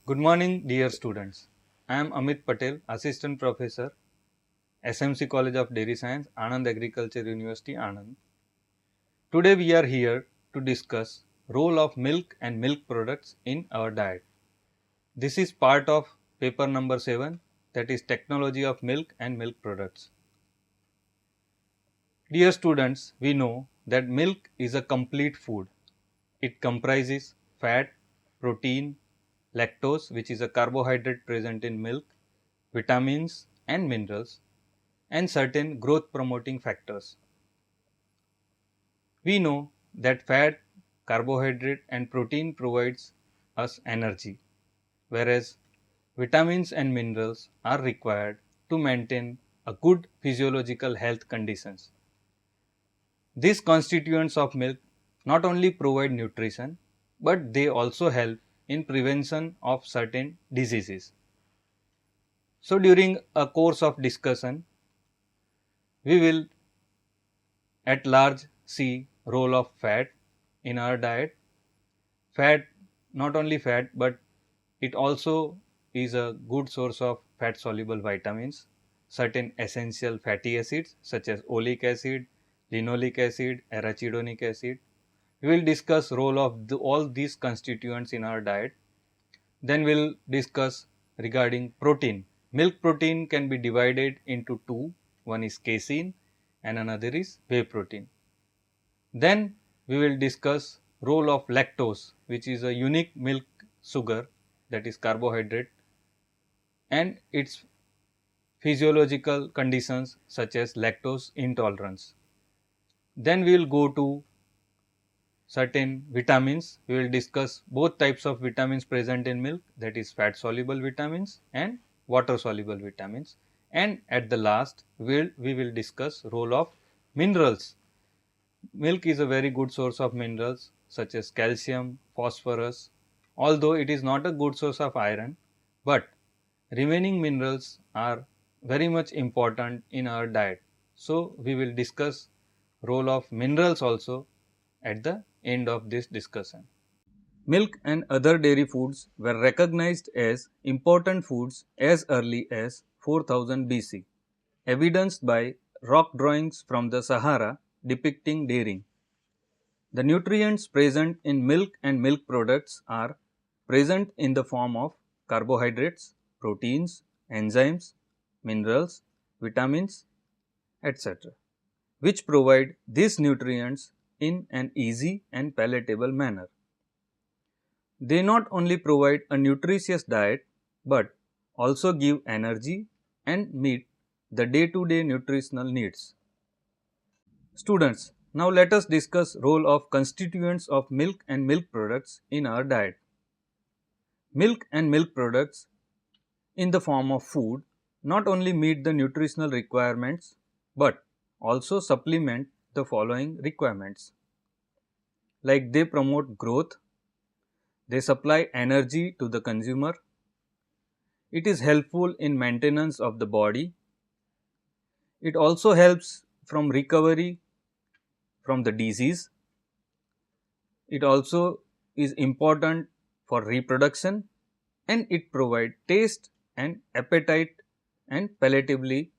Good morning, dear students. I am Amit Patel, Assistant Professor, SMC College of Dairy Science, Anand Agriculture University, Anand. Today we are here to discuss role of milk and milk products in our diet. This is part of paper number 7, that is Technology of Milk and Milk Products. Dear students, we know that milk is a complete food. It comprises fat, protein, lactose, which is a carbohydrate present in milk, vitamins and minerals, and certain growth promoting factors. We know that fat, carbohydrate and protein provides us energy, whereas vitamins and minerals are required to maintain a good physiological health conditions. These constituents of milk not only provide nutrition, but they also help in prevention of certain diseases. So, during a course of discussion, we will at large see role of fat in our diet. Fat, not only fat, but it also is a good source of fat soluble vitamins, certain essential fatty acids such as oleic acid, linoleic acid, arachidonic acid. We will discuss role of all these constituents in our diet. Then we will discuss regarding protein. Milk protein can be divided into two. One is casein and another is whey protein. Then we will discuss role of lactose, which is a unique milk sugar, that is carbohydrate, and its physiological conditions such as lactose intolerance. Then we will go to certain vitamins. We will discuss both types of vitamins present in milk, that is fat soluble vitamins and water soluble vitamins. And at the last we will discuss role of minerals. Milk is a very good source of minerals such as calcium, phosphorus, although it is not a good source of iron, but remaining minerals are very much important in our diet. So, we will discuss role of minerals also at the end of this discussion. Milk and other dairy foods were recognized as important foods as early as 4000 BC, evidenced by rock drawings from the Sahara depicting dairying. The nutrients present in milk and milk products are present in the form of carbohydrates, proteins, enzymes, minerals, vitamins, etc., which provide these nutrients in an easy and palatable manner. They not only provide a nutritious diet, but also give energy and meet the day-to-day nutritional needs. Students, now let us discuss role of constituents of milk and milk products in our diet. Milk and milk products in the form of food not only meet the nutritional requirements, but also supplement the following requirements. Like they promote growth, they supply energy to the consumer, it is helpful in maintenance of the body, it also helps from recovery from the disease, it also is important for reproduction, and it provides taste and appetite and palatably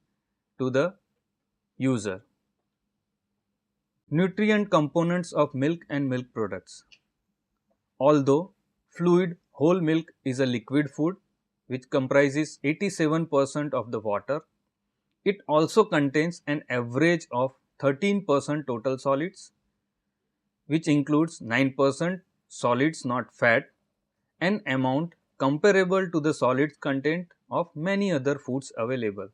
to the user. Nutrient components of milk and milk products. Although fluid whole milk is a liquid food which comprises 87% of the water, it also contains an average of 13% total solids, which includes 9% solids not fat, an amount comparable to the solids content of many other foods available.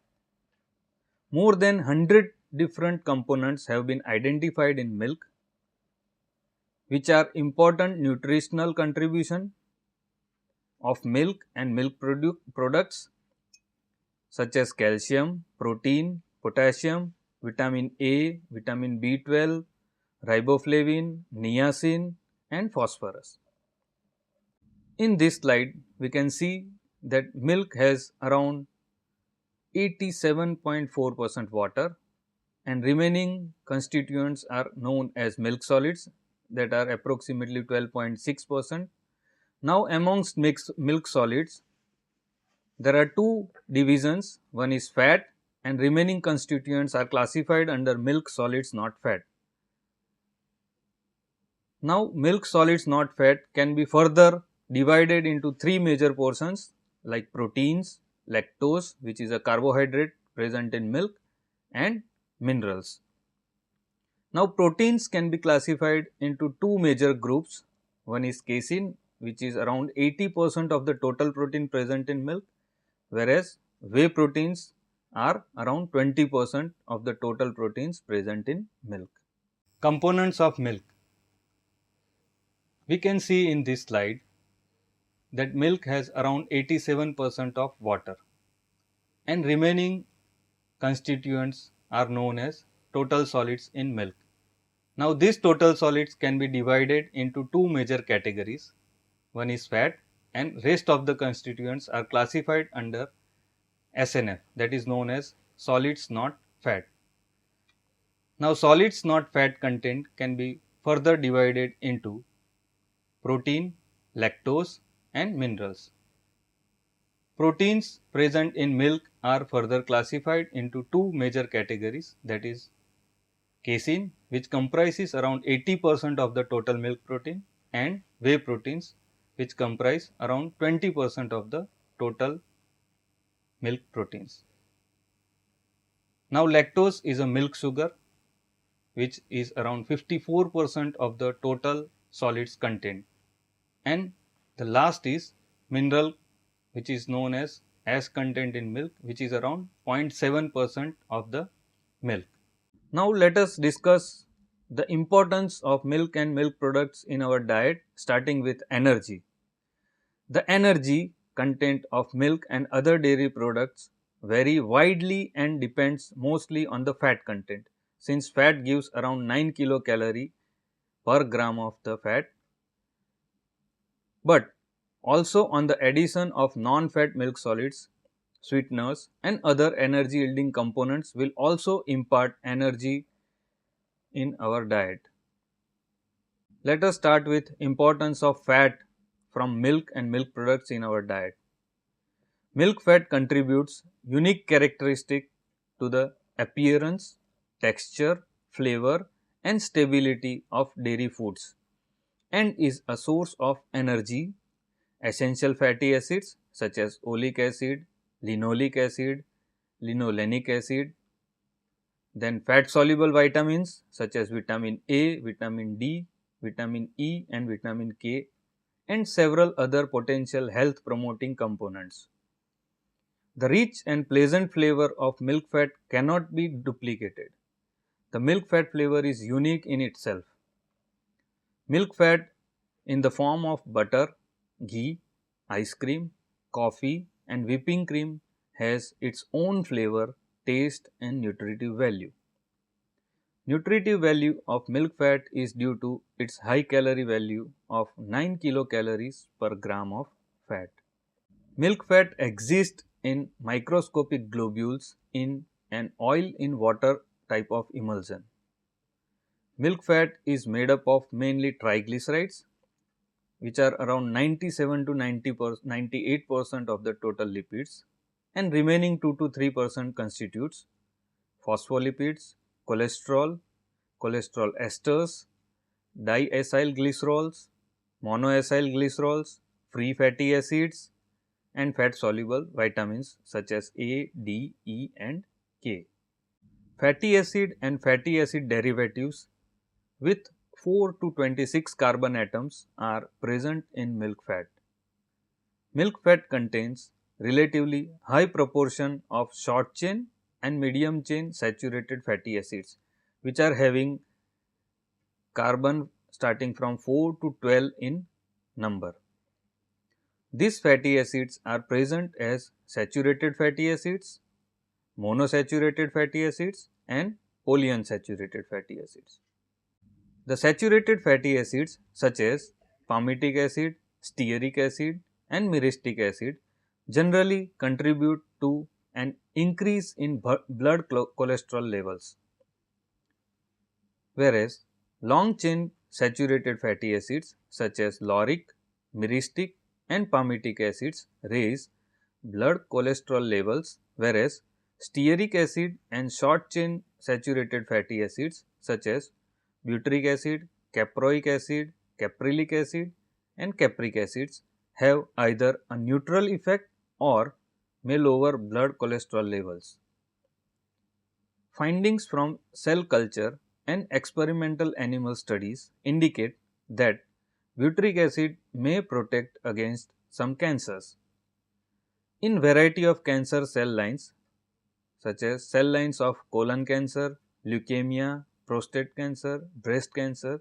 More than 100 different components have been identified in milk, which are important nutritional contribution of milk and milk products such as calcium, protein, potassium, vitamin A, vitamin B12, riboflavin, niacin and phosphorus. In this slide, we can see that milk has around 87.4% water and remaining constituents are known as milk solids, that are approximately 12.6%. Now, amongst mixed milk solids, there are two divisions. One is fat, and remaining constituents are classified under milk solids not fat. Now, milk solids not fat can be further divided into three major portions like proteins, lactose, which is a carbohydrate present in milk, and minerals. Now, proteins can be classified into two major groups. One is casein, which is around 80% of the total protein present in milk, whereas whey proteins are around 20% of the total proteins present in milk. Components of milk. We can see in this slide that milk has around 87% of water, and remaining constituents are known as total solids in milk. Now, these total solids can be divided into two major categories. One is fat, and rest of the constituents are classified under SNF, that is known as solids not fat. Now, solids not fat content can be further divided into protein, lactose, and minerals. Proteins present in milk are further classified into two major categories, that is casein, which comprises around 80% of the total milk protein, and whey proteins, which comprise around 20% of the total milk proteins. Now, lactose is a milk sugar, which is around 54% of the total solids content, and the last is mineral, which is known as content in milk, which is around 0.7% of the milk. Now, let us discuss the importance of milk and milk products in our diet, starting with energy. The energy content of milk and other dairy products vary widely and depends mostly on the fat content, since fat gives around 9 kilocalorie per gram of the fat, but also on the addition of non-fat milk solids, sweeteners, and other energy yielding components will also impart energy in our diet. Let us start with importance of fat from milk and milk products in our diet. Milk fat contributes unique characteristic to the appearance, texture, flavor, and stability of dairy foods, and is a source of energy. Essential fatty acids such as oleic acid, linoleic acid, linolenic acid, then fat soluble vitamins such as vitamin A, vitamin D, vitamin E, and vitamin K, and several other potential health promoting components. The rich and pleasant flavor of milk fat cannot be duplicated. The milk fat flavor is unique in itself. Milk fat in the form of butter, ghee, ice cream, coffee, and whipping cream has its own flavor, taste, and nutritive value. Nutritive value of milk fat is due to its high calorie value of 9 kilocalories per gram of fat. Milk fat exists in microscopic globules in an oil in water type of emulsion. Milk fat is made up of mainly triglycerides, which are around 97 to 98% of the total lipids, and remaining 2 to 3% constitutes phospholipids, cholesterol, cholesterol esters, diacylglycerols, monoacylglycerols, free fatty acids, and fat soluble vitamins such as A, D, E, and K. Fatty acid and fatty acid derivatives with 4 to 26 carbon atoms are present in milk fat. Milk fat contains relatively high proportion of short chain and medium chain saturated fatty acids, which are having carbon starting from 4 to 12 in number. These fatty acids are present as saturated fatty acids, monosaturated fatty acids, and polyunsaturated fatty acids. The saturated fatty acids such as palmitic acid, stearic acid, and myristic acid generally contribute to an increase in blood cholesterol levels, whereas long chain saturated fatty acids such as lauric, myristic, and palmitic acids raise blood cholesterol levels, whereas stearic acid and short chain saturated fatty acids such as butyric acid, caproic acid, caprylic acid and capric acids have either a neutral effect or may lower blood cholesterol levels. Findings from cell culture and experimental animal studies indicate that butyric acid may protect against some cancers. In variety of cancer cell lines such as cell lines of colon cancer, leukemia, prostate cancer, breast cancer,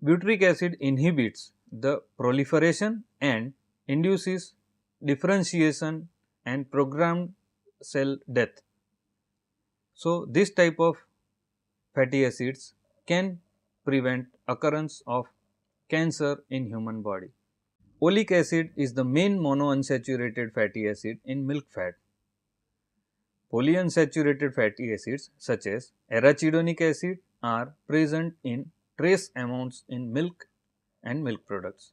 butyric acid inhibits the proliferation and induces differentiation and programmed cell death. So, this type of fatty acids can prevent occurrence of cancer in human body. Oleic acid is the main monounsaturated fatty acid in milk fat. Polyunsaturated fatty acids such as arachidonic acid are present in trace amounts in milk and milk products.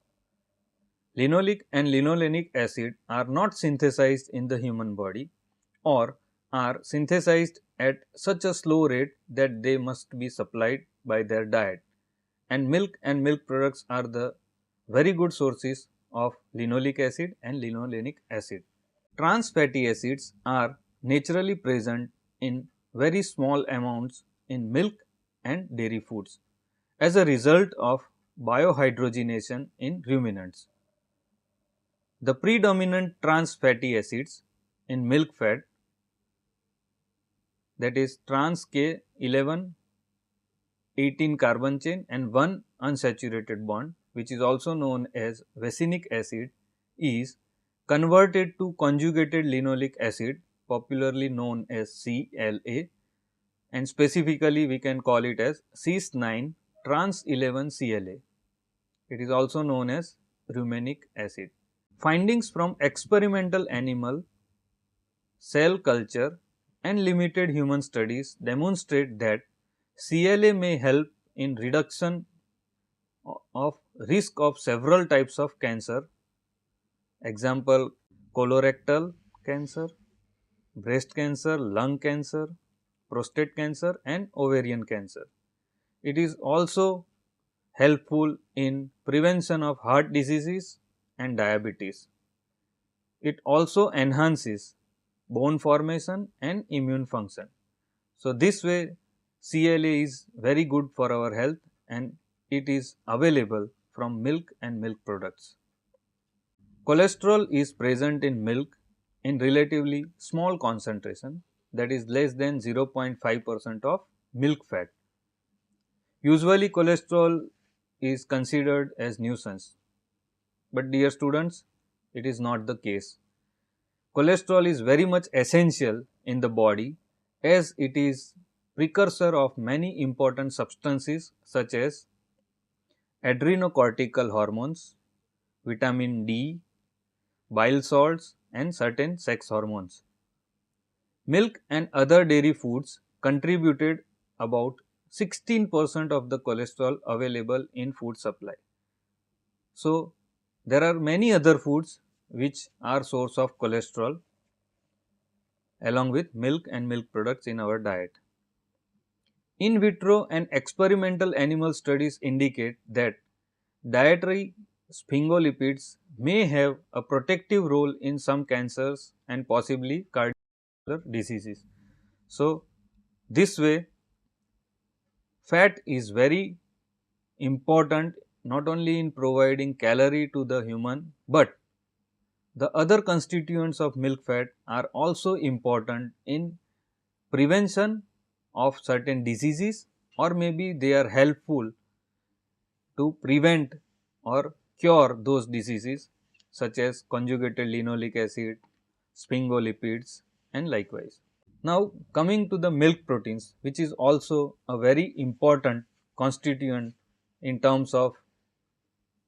Linoleic and linolenic acid are not synthesized in the human body or are synthesized at such a slow rate that they must be supplied by their diet, and milk products are the very good sources of linoleic acid and linolenic acid. Trans fatty acids are naturally present in very small amounts in milk and dairy foods as a result of biohydrogenation in ruminants. The predominant trans fatty acids in milk fat, that is trans K11 18 carbon chain and 1 unsaturated bond, which is also known as vacinic acid, is converted to conjugated linoleic acid, popularly known as CLA, and specifically we can call it as cis 9 trans 11 CLA. It is also known as rumenic acid. Findings from experimental animal, cell culture and limited human studies demonstrate that CLA may help in reduction of risk of several types of cancer, example colorectal cancer, breast cancer, lung cancer, prostate cancer and ovarian cancer. It is also helpful in prevention of heart diseases and diabetes. It also enhances bone formation and immune function. So, this way CLA is very good for our health and it is available from milk and milk products. Cholesterol is present in milk in relatively small concentration, that is less than 0.5% of milk fat. Usually cholesterol is considered as nuisance, but dear students, it is not the case. Cholesterol is very much essential in the body as it is precursor of many important substances such as adrenocortical hormones, vitamin D, bile salts and certain sex hormones. Milk and other dairy foods contributed about 16% of the cholesterol available in food supply. So, there are many other foods which are source of cholesterol along with milk and milk products in our diet. In vitro and experimental animal studies indicate that dietary sphingolipids may have a protective role in some cancers and possibly cardiovascular diseases. So, this way fat is very important not only in providing calorie to the human, but the other constituents of milk fat are also important in prevention of certain diseases or maybe they are helpful to prevent or cure those diseases such as conjugated linoleic acid, sphingolipids and likewise. Now, coming to the milk proteins, which is also a very important constituent in terms of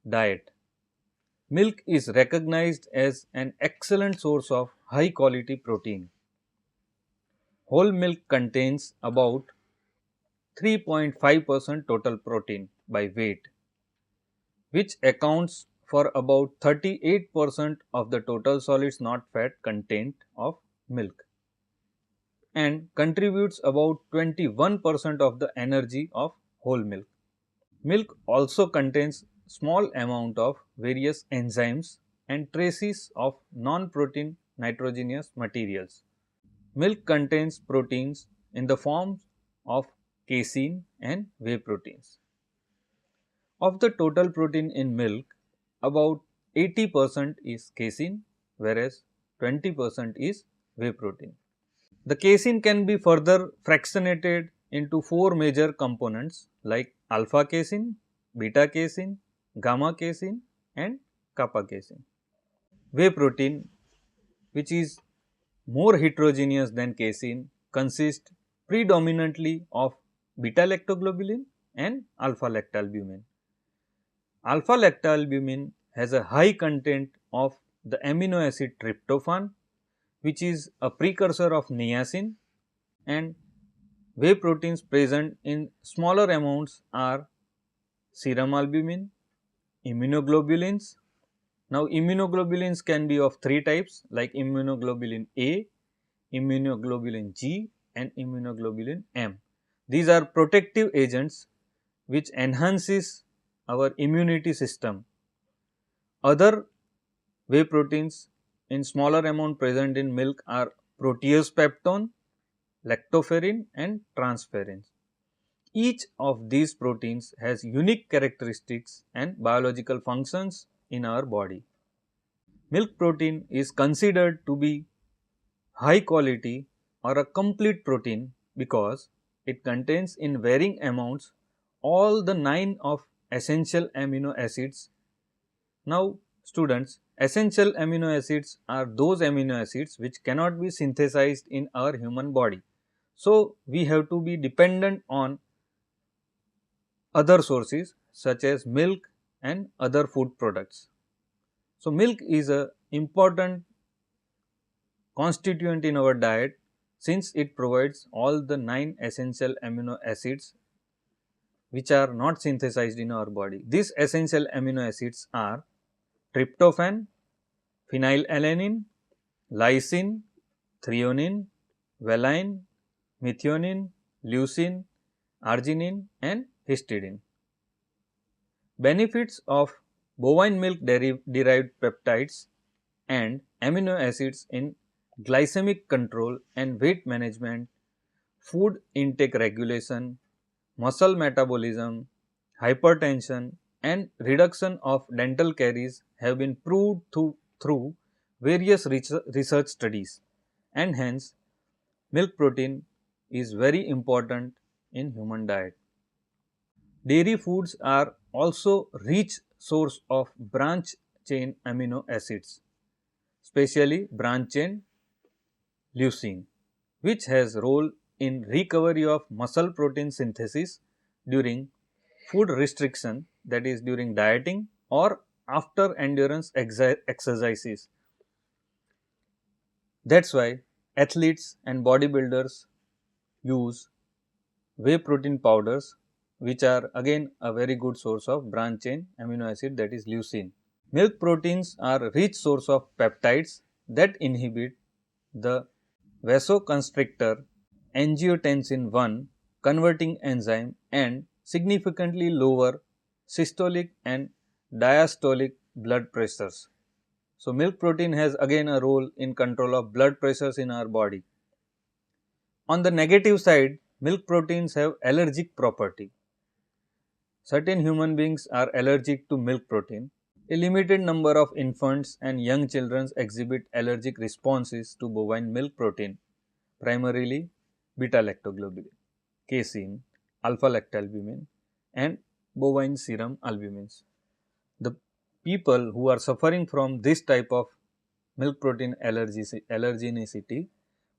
diet. Milk is recognized as an excellent source of high quality protein. Whole milk contains about 3.5% total protein by weight, which accounts for about 38% of the total solids not fat content of milk and contributes about 21% of the energy of whole milk. Milk also contains small amount of various enzymes and traces of non-protein nitrogenous materials. Milk contains proteins in the form of casein and whey proteins. Of the total protein in milk, about 80% is casein, whereas 20% is whey protein. The casein can be further fractionated into four major components like alpha casein, beta casein, gamma casein and kappa casein. Whey protein, which is more heterogeneous than casein, consists predominantly of beta lactoglobulin and alpha lactalbumin. Alpha lactalbumin has a high content of the amino acid tryptophan, which is a precursor of niacin, and whey proteins present in smaller amounts are serum albumin, immunoglobulins. Now, immunoglobulins can be of three types like immunoglobulin A, immunoglobulin G and immunoglobulin M. These are protective agents which enhances our immunity system. Other whey proteins in smaller amount present in milk are protease peptone, lactoferrin and transferrin. Each of these proteins has unique characteristics and biological functions in our body. Milk protein is considered to be high quality or a complete protein because it contains in varying amounts all the 9 of essential amino acids. Now, students, essential amino acids are those amino acids which cannot be synthesized in our human body. So, we have to be dependent on other sources such as milk and other food products. So, milk is a important constituent in our diet since it provides all the 9 essential amino acids which are not synthesized in our body. These essential amino acids are tryptophan, phenylalanine, lysine, threonine, valine, methionine, leucine, arginine and histidine. Benefits of bovine milk derived peptides and amino acids in glycemic control and weight management, food intake regulation, muscle metabolism, hypertension and reduction of dental caries have been proved through various research studies, and hence milk protein is very important in human diet. Dairy foods are also rich source of branch chain amino acids, especially branch chain leucine, which has role in recovery of muscle protein synthesis during food restriction, that is during dieting or after endurance exercises. That is why athletes and bodybuilders use whey protein powders, which are again a very good source of branch chain amino acid, that is leucine. Milk proteins are a rich source of peptides that inhibit the vasoconstrictor angiotensin 1 converting enzyme and significantly lower systolic and diastolic blood pressures. So, milk protein has again a role in control of blood pressures in our body. On the negative side, milk proteins have allergic property. Certain human beings are allergic to milk protein. A limited number of infants and young children exhibit allergic responses to bovine milk protein, primarily beta lactoglobulin, casein, alpha lactalbumin and bovine serum albumins. The people who are suffering from this type of milk protein allergenicity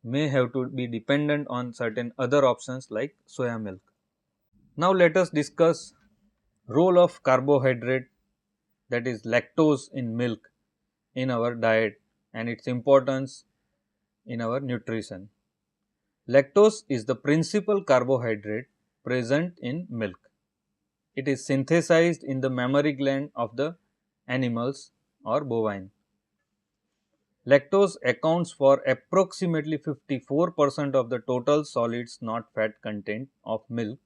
may have to be dependent on certain other options like soya milk. Now, let us discuss role of carbohydrate, that is lactose in milk, in our diet and its importance in our nutrition. Lactose is the principal carbohydrate present in milk. It is synthesized in the mammary gland of the animals or bovine. Lactose accounts for approximately 54% of the total solids not fat content of milk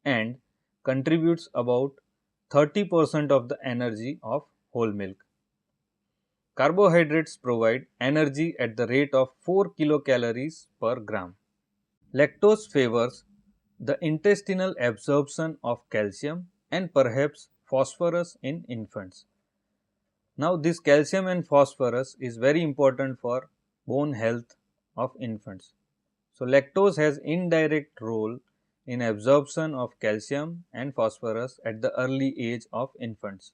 and contributes about 30% of the energy of whole milk. Carbohydrates provide energy at the rate of 4 kilocalories per gram. Lactose favors the intestinal absorption of calcium and perhaps phosphorus in infants. Now, this calcium and phosphorus is very important for bone health of infants. So, lactose has indirect role in absorption of calcium and phosphorus at the early age of infants.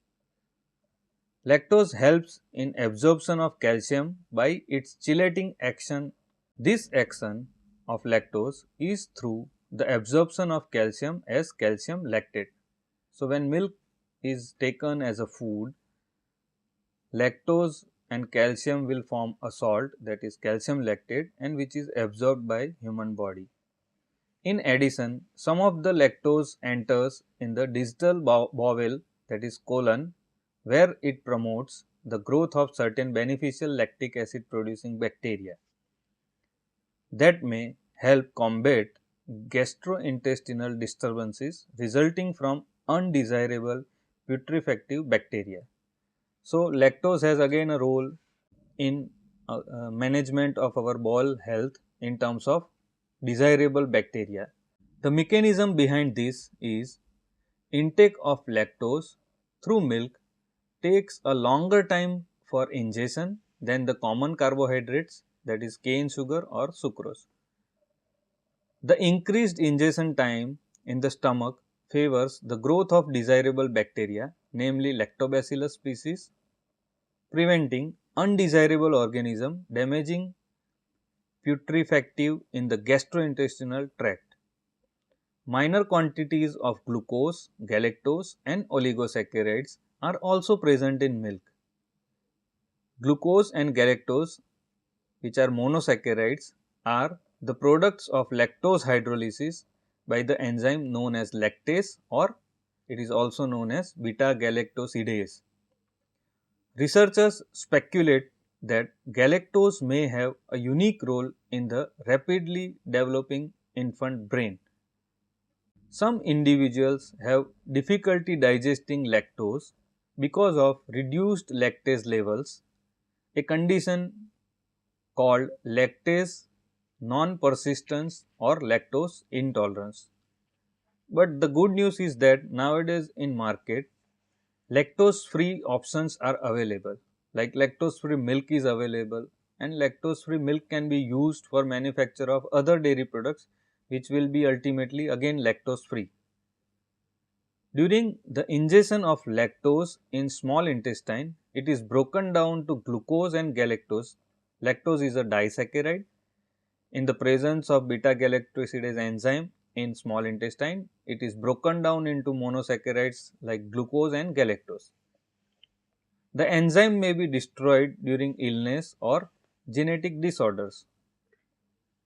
Lactose helps in absorption of calcium by its chelating action. This action of lactose is through the absorption of calcium as calcium lactate. So, when milk is taken as a food, lactose and calcium will form a salt, that is calcium lactate, and which is absorbed by human body. In addition, some of the lactose enters in the distal bowel, that is colon, where it promotes the growth of certain beneficial lactic acid producing bacteria that may help combat gastrointestinal disturbances resulting from undesirable putrefactive bacteria. So, lactose has again a role in management of our bowel health in terms of desirable bacteria. The mechanism behind this is intake of lactose through milk takes a longer time for ingestion than the common carbohydrates, that is cane sugar or sucrose. The increased ingestion time in the stomach favors the growth of desirable bacteria, namely lactobacillus species, preventing undesirable organism damaging putrefactive in the gastrointestinal tract. Minor quantities of glucose, galactose and oligosaccharides are also present in milk. Glucose and galactose, which are monosaccharides, are the products of lactose hydrolysis by the enzyme known as lactase, or it is also known as beta galactosidase. Researchers speculate that galactose may have a unique role in the rapidly developing infant brain. Some individuals have difficulty digesting lactose because of reduced lactase levels, a condition called lactase non-persistence or lactose intolerance. But the good news is that nowadays in market, lactose free options are available, like lactose free milk is available, and lactose free milk can be used for manufacture of other dairy products which will be ultimately again lactose free. During the ingestion of lactose in small intestine, it is broken down to glucose and galactose. Lactose is a disaccharide. In the presence of beta galactosidase enzyme in small intestine, it is broken down into monosaccharides like glucose and galactose. The enzyme may be destroyed during illness or genetic disorders,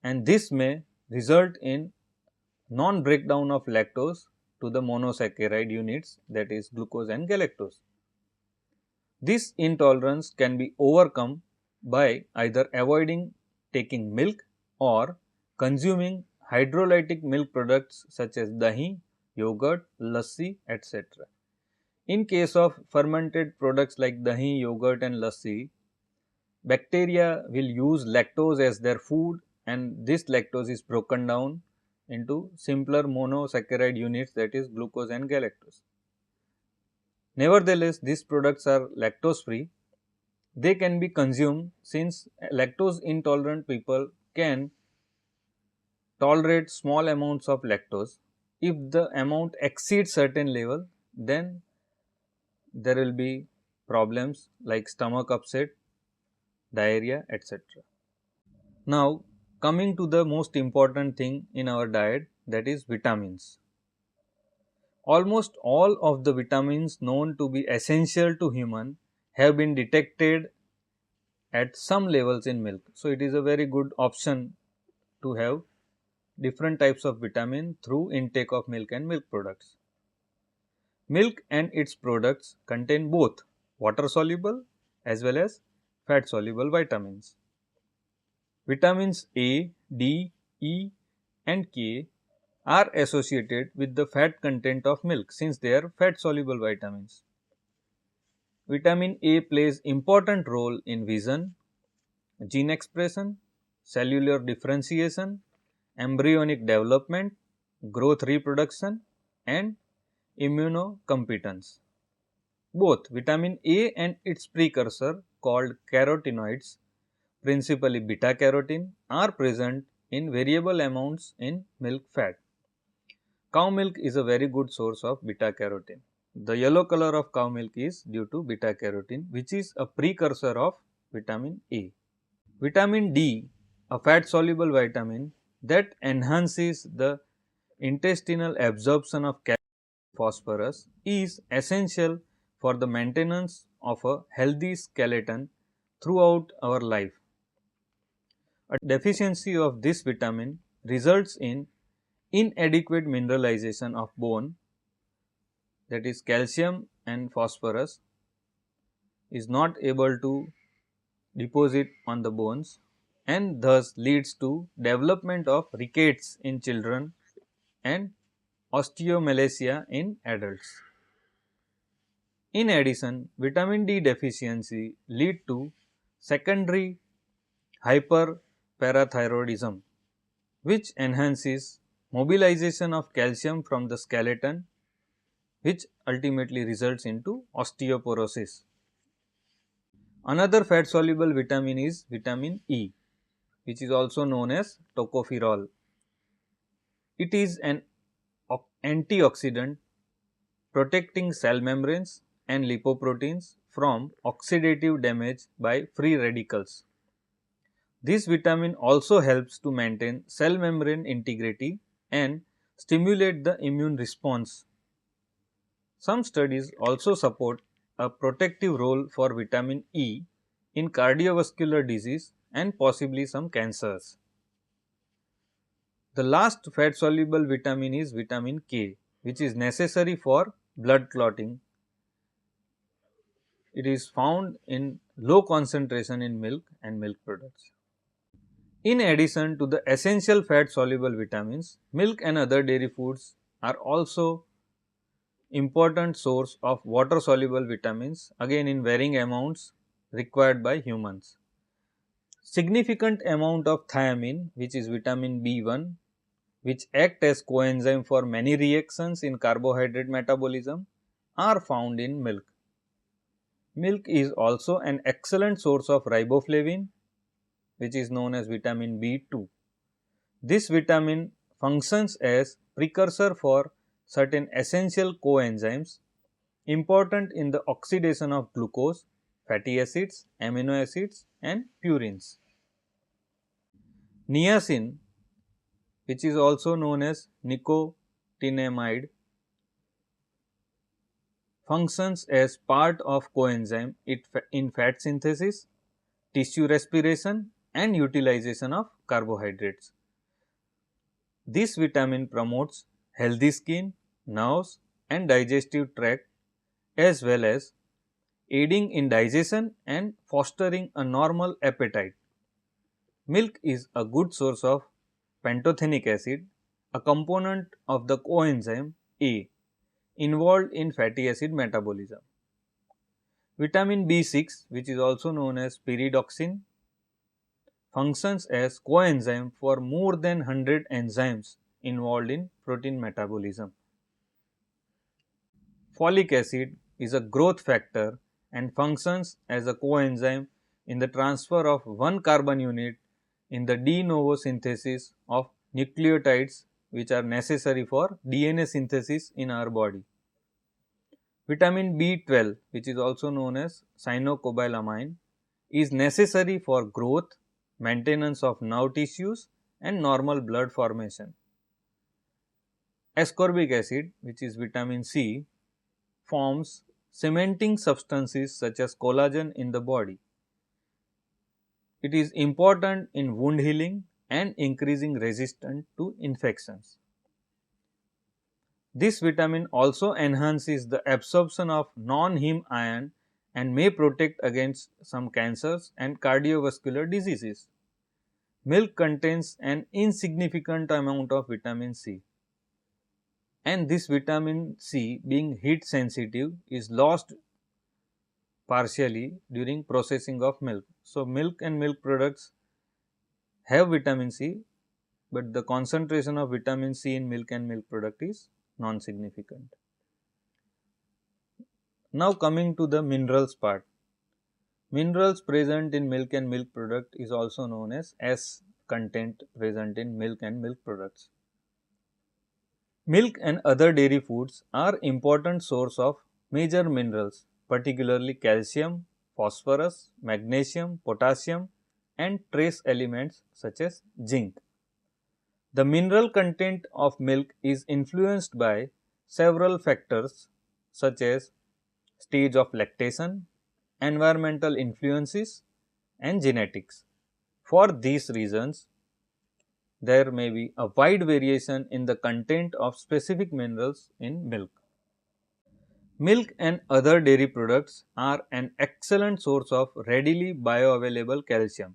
and this may result in non-breakdown of lactose to the monosaccharide units, that is glucose and galactose. This intolerance can be overcome by either avoiding taking milk or consuming hydrolytic milk products such as dahi, yogurt, lassi, etc. In case of fermented products like dahi, yogurt and lassi, bacteria will use lactose as their food, and this lactose is broken down into simpler monosaccharide units, that is glucose and galactose. Nevertheless, these products are lactose free. They can be consumed since lactose intolerant people can tolerate small amounts of lactose. If the amount exceeds certain level, then there will be problems like stomach upset, diarrhea, etc. Now, coming to the most important thing in our diet, that is vitamins. Almost all of the vitamins known to be essential to human have been detected at some levels in milk. So, it is a very good option to have different types of vitamin through intake of milk and milk products. Milk and its products contain both water soluble as well as fat soluble vitamins. Vitamins A, D, E and K are associated with the fat content of milk since they are fat soluble vitamins. Vitamin A plays important role in vision, gene expression, cellular differentiation, embryonic development, growth reproduction and immunocompetence. Both vitamin A and its precursor called carotenoids, principally beta carotene, are present in variable amounts in milk fat. Cow milk is a very good source of beta carotene. The yellow color of cow milk is due to beta carotene, which is a precursor of vitamin A. Vitamin D, a fat soluble vitamin that enhances the intestinal absorption of calcium and phosphorus, is essential for the maintenance of a healthy skeleton throughout our life. A deficiency of this vitamin results in inadequate mineralization of bone, that is calcium and phosphorus is not able to deposit on the bones and thus leads to development of rickets in children and osteomalacia in adults. In addition, vitamin D deficiency lead to secondary hyperparathyroidism, which enhances mobilization of calcium from the skeleton, which ultimately results into osteoporosis. Another fat soluble vitamin is vitamin E, which is also known as tocopherol. It is an antioxidant protecting cell membranes and lipoproteins from oxidative damage by free radicals. This vitamin also helps to maintain cell membrane integrity and stimulate the immune response. Some studies also support a protective role for vitamin E in cardiovascular disease and possibly some cancers. The last fat soluble vitamin is vitamin K, which is necessary for blood clotting. It is found in low concentration in milk and milk products. In addition to the essential fat soluble vitamins, milk and other dairy foods are also important source of water soluble vitamins, again in varying amounts required by humans. Significant amount of thiamine, which is vitamin B1, which act as coenzyme for many reactions in carbohydrate metabolism, are found in milk. Milk is also an excellent source of riboflavin, which is known as vitamin B2. This vitamin functions as precursor for certain essential coenzymes important in the oxidation of glucose, fatty acids, amino acids and purines. Niacin, which is also known as nicotinamide, functions as part of coenzyme in fat synthesis, tissue respiration and utilization of carbohydrates. This vitamin promotes healthy skin, nerves and digestive tract as well as aiding in digestion and fostering a normal appetite. Milk is a good source of pantothenic acid, a component of the coenzyme A involved in fatty acid metabolism. Vitamin B6, which is also known as pyridoxine, functions as coenzyme for more than 100 enzymes involved in protein metabolism. Folic acid is a growth factor and functions as a coenzyme in the transfer of one carbon unit in the de novo synthesis of nucleotides, which are necessary for DNA synthesis in our body. Vitamin B12, which is also known as cyanocobalamin, is necessary for growth, maintenance of nerve tissues and normal blood formation. Ascorbic acid, which is vitamin C, forms cementing substances such as collagen in the body. It is important in wound healing and increasing resistance to infections. This vitamin also enhances the absorption of non-heme iron and may protect against some cancers and cardiovascular diseases. Milk contains an insignificant amount of vitamin C, and this vitamin C, being heat sensitive, is lost partially during processing of milk. So, milk and milk products have vitamin C, but the concentration of vitamin C in milk and milk product is non-significant. Now, coming to the minerals part. Minerals present in milk and milk product is also known as S content present in milk and milk products. Milk and other dairy foods are important source of major minerals, particularly calcium, phosphorus, magnesium, potassium and trace elements such as zinc. The mineral content of milk is influenced by several factors such as stage of lactation, environmental influences and genetics. For these reasons, there may be a wide variation in the content of specific minerals in milk. Milk and other dairy products are an excellent source of readily bioavailable calcium.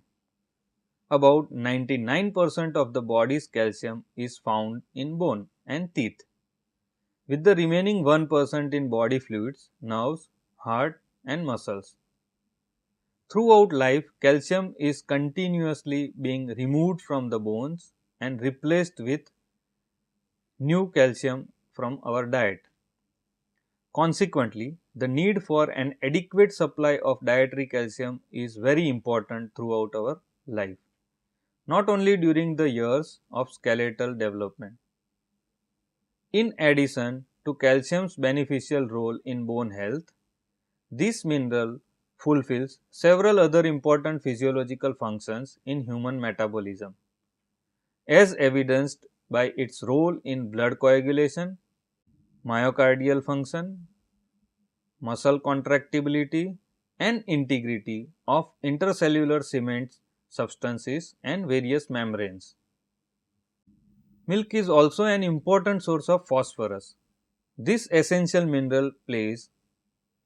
About 99% of the body's calcium is found in bone and teeth, with the remaining 1% in body fluids, nerves, heart and muscles. Throughout life, calcium is continuously being removed from the bones and replaced with new calcium from our diet. Consequently, the need for an adequate supply of dietary calcium is very important throughout our life, not only during the years of skeletal development. In addition to calcium's beneficial role in bone health, this mineral fulfills several other important physiological functions in human metabolism, as evidenced by its role in blood coagulation, myocardial function, muscle contractibility, and integrity of intercellular cement substances and various membranes. Milk is also an important source of phosphorus. This essential mineral plays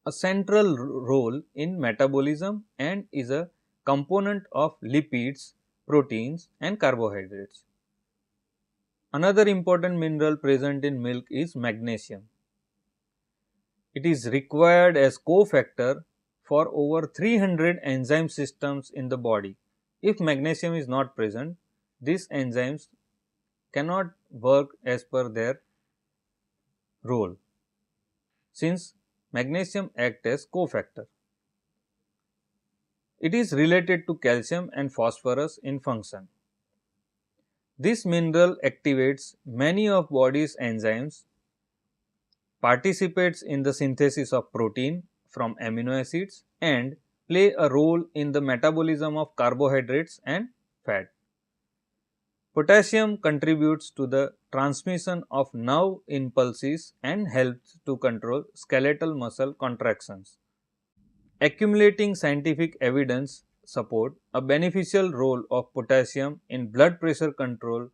a central role in metabolism and is a component of lipids, proteins and carbohydrates. Another important mineral present in milk is magnesium. It is required as cofactor for over 300 enzyme systems in the body. If magnesium is not present, these enzymes cannot work as per their role, since magnesium acts as cofactor. It is related to calcium and phosphorus in function. This mineral activates many of body's enzymes, participates in the synthesis of protein from amino acids and play a role in the metabolism of carbohydrates and fat. Potassium contributes to the transmission of nerve impulses and helps to control skeletal muscle contractions. Accumulating scientific evidence support a beneficial role of potassium in blood pressure control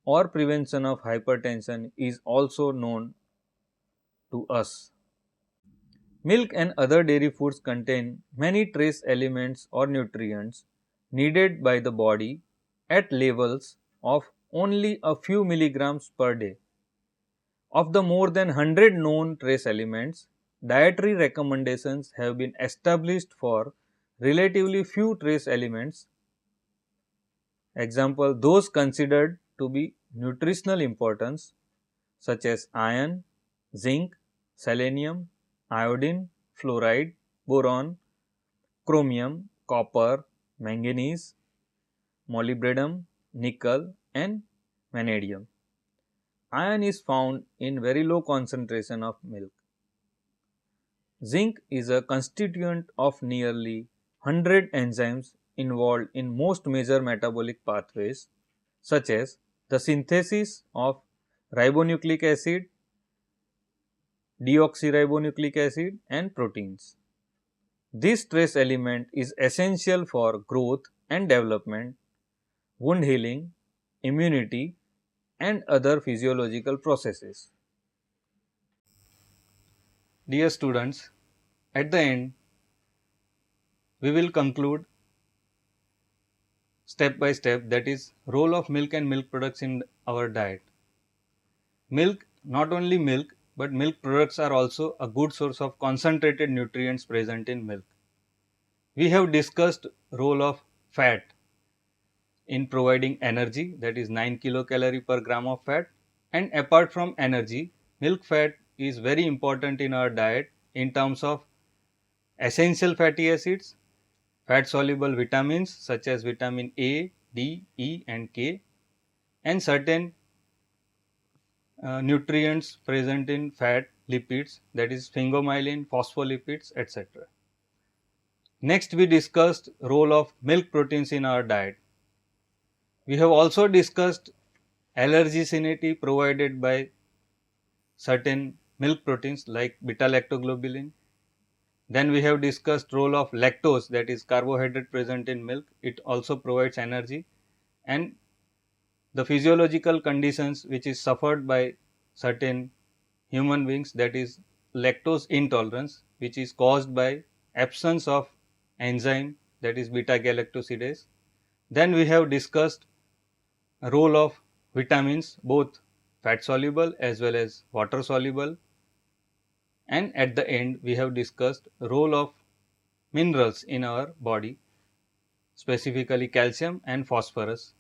or prevention of hypertension is also known to us. Milk and other dairy foods contain many trace elements or nutrients needed by the body at levels of only a few milligrams per day. Of the more than 100 known trace elements, dietary recommendations have been established for relatively few trace elements. Example, those considered to be nutritional importance such as iron, zinc, selenium, iodine, fluoride, boron, chromium, copper, manganese, molybdenum, nickel and vanadium. Iron is found in very low concentration of milk. Zinc is a constituent of nearly 100 enzymes involved in most major metabolic pathways such as the synthesis of ribonucleic acid, deoxyribonucleic acid and proteins. This trace element is essential for growth and development, wound healing, immunity and other physiological processes. Dear students, at the end we will conclude step by step, that is role of milk and milk products in our diet. Milk, not only milk, but milk products are also a good source of concentrated nutrients present in milk. We have discussed role of fat in providing energy, that is 9 kilocalorie per gram of fat, and apart from energy, milk fat is very important in our diet in terms of essential fatty acids, fat soluble vitamins such as vitamin A, D, E and K, and certain nutrients present in fat, lipids, that is sphingomyelin, phospholipids, etc. Next, we discussed role of milk proteins in our diet. We have also discussed allergenicity provided by certain milk proteins like beta lactoglobulin. Then we have discussed role of lactose, that is carbohydrate present in milk. It also provides energy, and the physiological conditions which is suffered by certain human beings, that is lactose intolerance, which is caused by absence of enzyme, that is beta galactosidase. Then we have discussed role of vitamins, both fat soluble as well as water soluble, and at the end we have discussed role of minerals in our body, specifically calcium and phosphorus.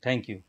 Thank you.